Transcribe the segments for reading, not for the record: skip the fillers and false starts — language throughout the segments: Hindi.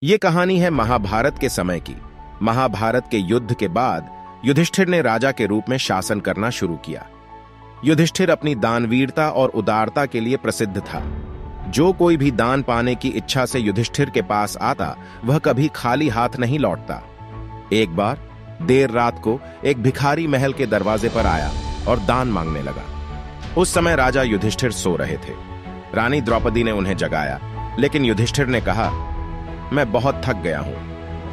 ये कहानी है महाभारत के समय की। महाभारत के युद्ध के बाद युधिष्ठिर ने राजा के रूप में शासन करना शुरू किया। युधिष्ठिर अपनी दानवीरता और उदारता के लिए प्रसिद्ध था। जो कोई भी दान पाने की इच्छा से युधिष्ठिर के पास आता, वह कभी खाली हाथ नहीं लौटता। एक बार देर रात को एक भिखारी महल के दरवाजे पर आया और दान मांगने लगा। उस समय राजा युधिष्ठिर सो रहे थे। रानी द्रौपदी ने उन्हें जगाया, लेकिन युधिष्ठिर ने कहा, मैं बहुत थक गया हूं।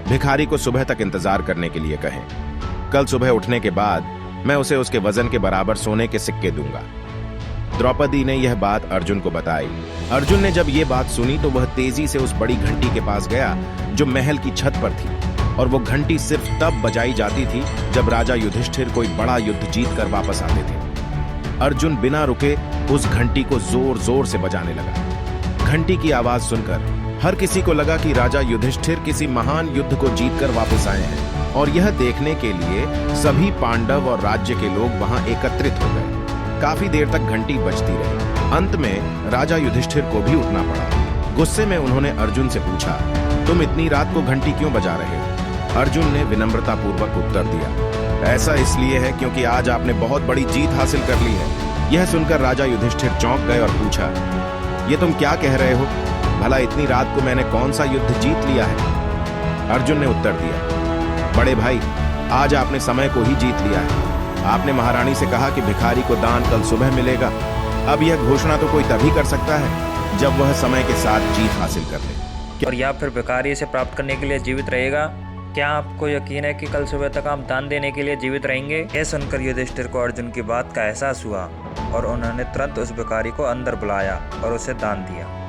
भिखारी को सुबह तक इंतजार करने के लिए कहें। कल सुबह उठने के बाद मैं उसे उसके वजन के बराबर सोने के सिक्के दूंगा। द्रौपदी ने यह बात अर्जुन को बताई। अर्जुन ने जब यह बात सुनी तो वह तेजी से उस बड़ी घंटी के पास गया जो महल की छत पर थी, और वो घंटी सिर्फ तब बजाई जाती थी जब राजा युधिष्ठिर कोई बड़ा युद्ध जीत कर वापस आते थे। अर्जुन बिना रुके उस घंटी को जोर जोर से बजाने लगा। घंटी की आवाज सुनकर हर किसी को लगा कि राजा युधिष्ठिर किसी महान युद्ध को जीतकर वापस आए हैं, और यह देखने के लिए सभी पांडव और राज्य के लोग वहां एकत्रित हो गए। काफी देर तक घंटी बजती रही। अंत में राजा युधिष्ठिर को भी उठना पड़ा। गुस्से में उन्होंने अर्जुन से पूछा, तुम इतनी रात को घंटी क्यों बजा रहे हो? अर्जुन ने विनम्रतापूर्वक उत्तर दिया, ऐसा इसलिए है क्योंकि आज आपने बहुत बड़ी जीत हासिल कर ली है। यह सुनकर राजा युधिष्ठिर चौंक गए और पूछा, ये तुम क्या कह रहे हो? भला इतनी रात को मैंने कौन सा युद्ध जीत लिया है? अर्जुन ने उत्तर दिया, बड़े भाई, आज आपने समय को ही जीत लिया है। आपने महारानी से कहा कि भिखारी को दान कल सुबह मिलेगा। अब यह घोषणा तो कोई तभी कर सकता है जब वह समय के साथ जीत हासिल कर ले, और या फिर भिखारी से प्राप्त करने के लिए जीवित रहेगा। क्या आपको यकीन है कि कल सुबह तक आप दान देने के लिए जीवित रहेंगे? यह सुनकर युधिष्ठिर को अर्जुन की बात का एहसास हुआ और उन्होंने तुरंत उस भिखारी को अंदर बुलाया और उसे दान दिया।